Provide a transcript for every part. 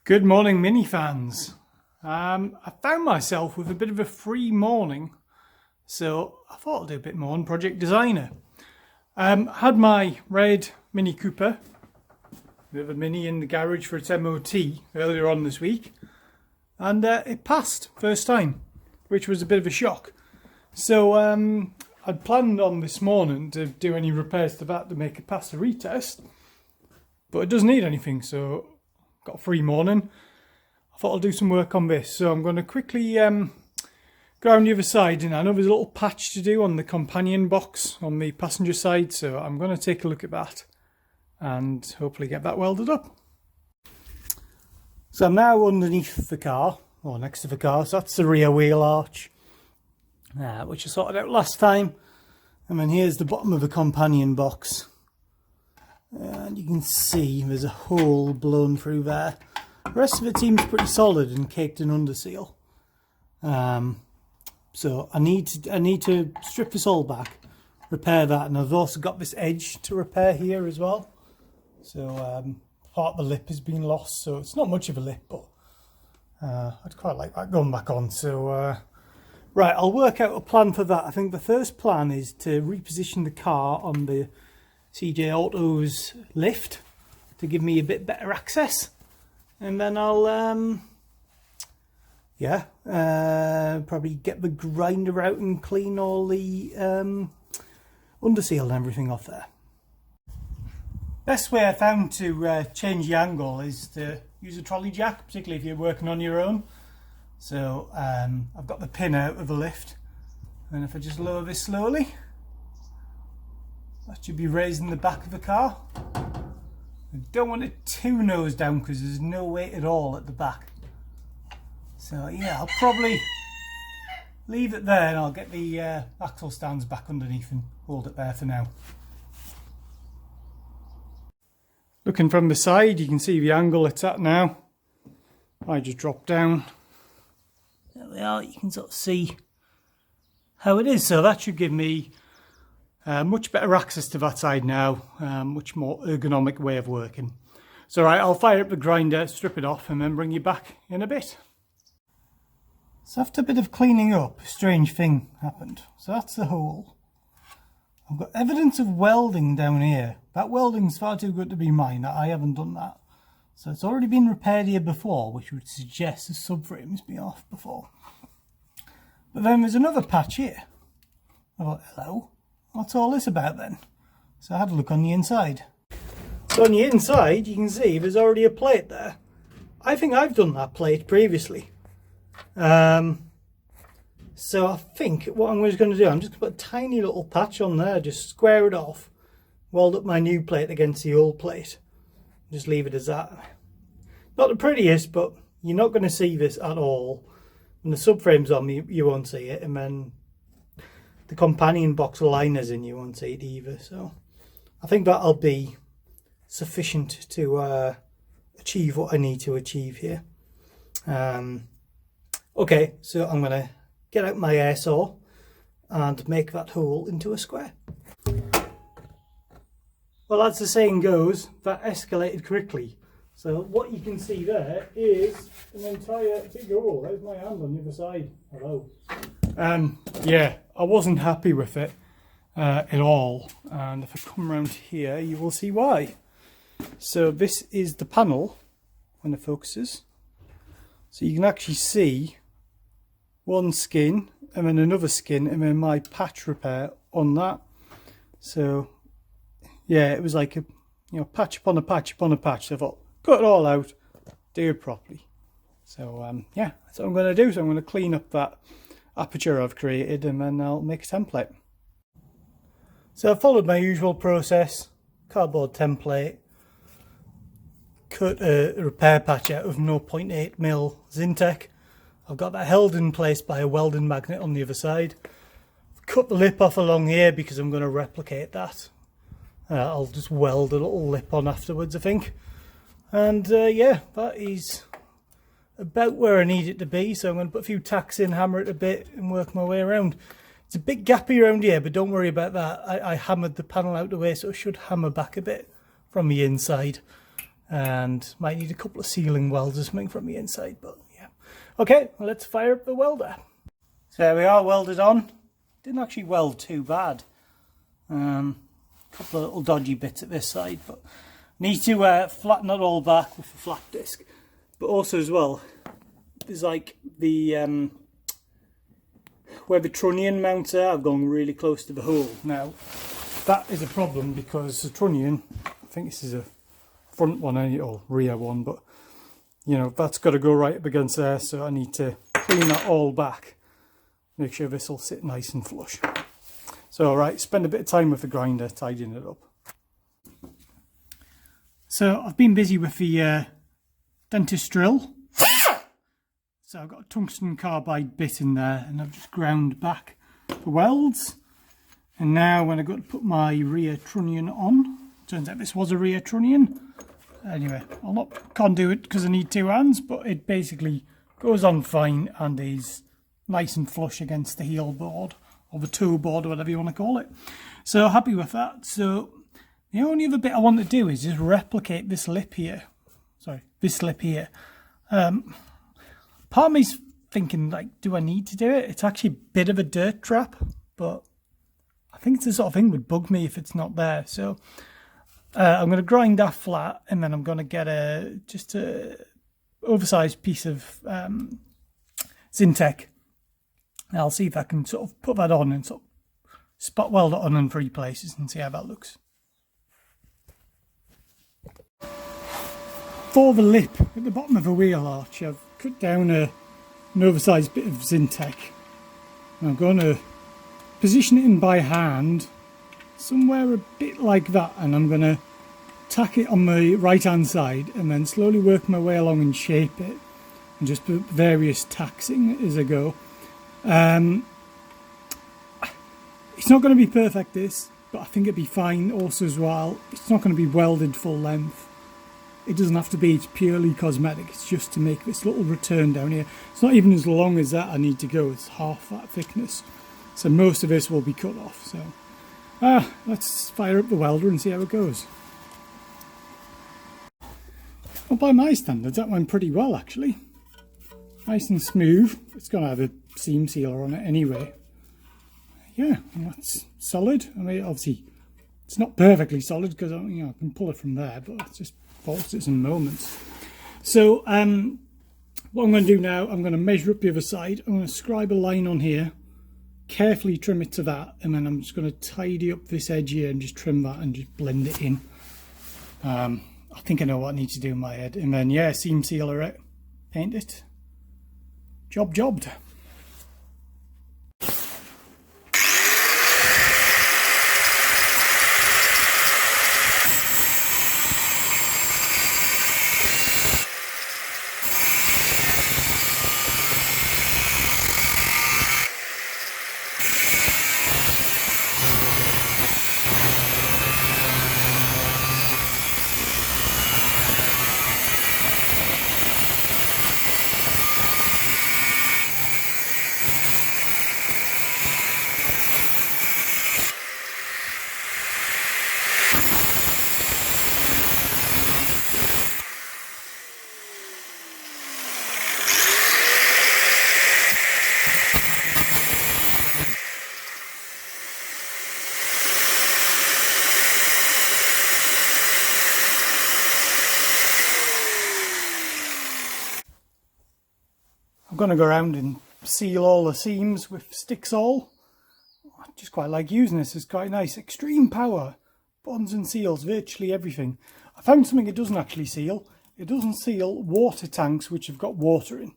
Good morning, mini fans. I found myself with a bit of a free morning, so I thought I'd do a bit more on Project Designer. Had my red Mini Cooper, bit of a Mini in the garage for its MOT earlier on this week, and it passed first time, which was a bit of a shock. So I'd planned on this morning to do any repairs to that to make it pass the retest, but it doesn't need anything, so got a free morning. I thought I'll do some work on this, so I'm going to quickly go around the other side, and I know there's a little patch to do on the companion box on the passenger side, so I'm going to take a look at that and hopefully get that welded up. So I'm now underneath the car, or next to the car, so that's the rear wheel arch, which I sorted out last time, and then here's the bottom of the companion box. And you can see there's a hole blown through there. The rest of it seems pretty solid and caked in under seal. So I need to strip this all back, repair that, and I've also got this edge to repair here as well. So part of the lip has been lost, so it's not much of a lip, but I'd quite like that going back on. So right, I'll work out a plan for that. I think the first plan is to reposition the car on the CJ Auto's lift to give me a bit better access, and then I'll probably get the grinder out and clean all the underseal and everything off there. Best way I found to change the angle is to use a trolley jack, particularly if you're working on your own. So I've got the pin out of the lift, and if I just lower this slowly, that should be raising the back of the car. I don't want it too nose down because there's no weight at all at the back. So yeah, I'll probably leave it there, and I'll get the axle stands back underneath and hold it there for now. Looking from the side, you can see the angle it's at now. I just drop down. There we are, you can sort of see how it is. So that should give me much better access to that side now, much more ergonomic way of working. So right, I'll fire up the grinder, strip it off, and then bring you back in a bit. So after a bit of cleaning up, a strange thing happened. So that's the hole. I've got evidence of welding down here. That welding's far too good to be mine. I haven't done that. So it's already been repaired here before, which would suggest the subframe's been off before. But then there's another patch here. I thought, hello. What's all this about then? So I had a look on the inside. So on the inside, you can see there's already a plate there. I think I've done that plate previously. So I think what I'm just going to do, I'm just going to put a tiny little patch on there, just square it off, weld up my new plate against the old plate. Just leave it as that. Not the prettiest, but you're not going to see this at all. When the subframe's on, you won't see it, and then the companion box liners in, you won't see it either. So I think that'll be sufficient to achieve what I need to achieve here. Okay, so I'm going to get out my air saw and make that hole into a square. Well, as the saying goes, that escalated quickly. So what you can see there is an entire big hole. There's my hand on the other side. Hello. Yeah, I wasn't happy with it at all, and if I come around here you will see why. So this is the panel when it focuses, so you can actually see one skin and then another skin and then my patch repair on that. So yeah, it was like a patch upon a patch upon a patch. So I thought, cut it all out, do it properly. So yeah, that's what I'm going to do. So I'm going to clean up that aperture I've created, and then I'll make a template. So I followed my usual process, cardboard template, cut a repair patch out of 0.8mm Zintek. I've got that held in place by a welding magnet on the other side. Cut the lip off along here because I'm going to replicate that. I'll just weld a little lip on afterwards, I think. And yeah, that is about where I need it to be. So I'm going to put a few tacks in, hammer it a bit, and work my way around. It's a bit gappy around here, but don't worry about that. I hammered the panel out the way, so it should hammer back a bit from the inside. and might need a couple of sealing welds or something from the inside, but yeah. Okay, well, let's fire up the welder. So there we are, welded on. Didn't actually weld too bad. Couple of little dodgy bits at this side, but need to flatten it all back with a flat disc. But also as well, there's like the where the trunnion mounts are, I've gone really close to the hole. Now that is a problem because the trunnion, I think this is a front one or rear one, but you know, that's got to go right up against there, so I need to clean that all back, make sure this will sit nice and flush. So right, spend a bit of time with the grinder tidying it up. So I've been busy with the dentist drill. So I've got a tungsten carbide bit in there, and I've just ground back the welds. And now when I got to put my rear trunnion on, turns out this was a rear trunnion. Anyway, can't do it because I need two hands, but it basically goes on fine and is nice and flush against the heel board, or the toe board, or whatever you want to call it. So happy with that. So the only other bit I want to do is just replicate this lip here. Sorry, this lip here. Part of me's thinking, like, do I need to do it? It's actually a bit of a dirt trap, but I think it's the sort of thing that would bug me if it's not there. So I'm going to grind that flat, and then I'm going to get just a oversized piece of Zintek. And I'll see if I can sort of put that on and sort of spot weld it on in 3 places and see how that looks. For the lip at the bottom of the wheel arch, I've cut down an oversized bit of Zintek. I'm going to position it in by hand somewhere a bit like that, and I'm going to tack it on the right hand side and then slowly work my way along and shape it and just put various tacks in as I go. It's not going to be perfect, this, but I think it'd be fine also as well. It's not going to be welded full length. It doesn't have to be, it's purely cosmetic. It's just to make this little return down here. It's not even as long as that I need to go. It's half that thickness. So most of this will be cut off. So let's fire up the welder and see how it goes. Well, by my standards, that went pretty well actually. Nice and smooth. It's going to have a seam sealer on it anyway. Yeah, that's solid. I mean, obviously, it's not perfectly solid because I can pull it from there, but it's just faults it in moments. So what I'm going to do now, I'm going to measure up the other side. I'm going to scribe a line on here, carefully trim it to that, and then I'm just going to tidy up this edge here and just trim that and just blend it in. I think I know what I need to do in my head. And then, yeah, seam sealer it, paint it. Jobbed. I'm going to go around and seal all the seams with stick sole. I just quite like using this, it's quite nice. Extreme power, bonds and seals virtually everything. I found something it doesn't actually seal. It doesn't seal water tanks which have got water in.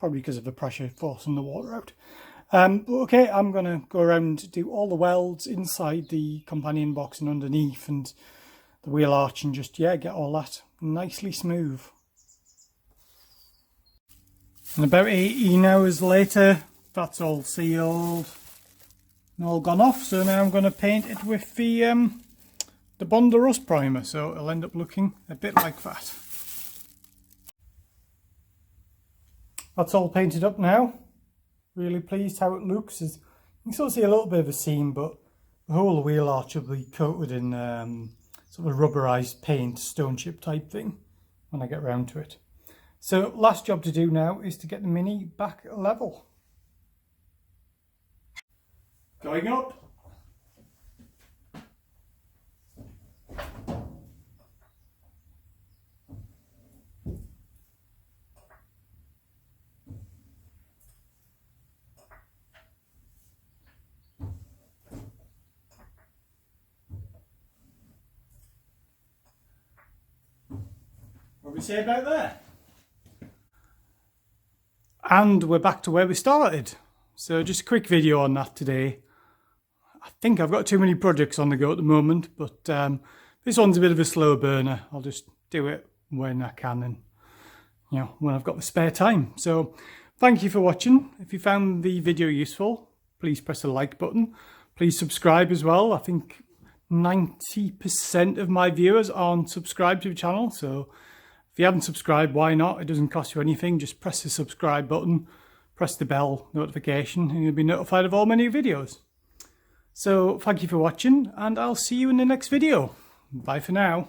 Probably because of the pressure forcing the water out. But okay, I'm going to go around and do all the welds inside the companion box and underneath and the wheel arch and just, yeah, get all that nicely smooth. And about 18 hours later, that's all sealed and all gone off. So now I'm going to paint it with the Bonder Rust Primer. So it'll end up looking a bit like that. That's all painted up now. Really pleased how it looks. You can still see a little bit of a seam, but the whole wheel arch will be coated in sort of rubberized paint, stone chip type thing when I get round to it. So last job to do now is to get the Mini back level. Going up. What do we say about that? And we're back to where we started. So just a quick video on that today. I think I've got too many projects on the go at the moment, but this one's a bit of a slow burner. I'll just do it when I can and, you know, when I've got the spare time. So thank you for watching. If you found the video useful, please press the like button. Please subscribe as well. I think 90% of my viewers aren't subscribed to the channel, so if you haven't subscribed, why not? It doesn't cost you anything. Just press the subscribe button, press the bell notification, and you'll be notified of all my new videos. So thank you for watching, and I'll see you in the next video. Bye for now.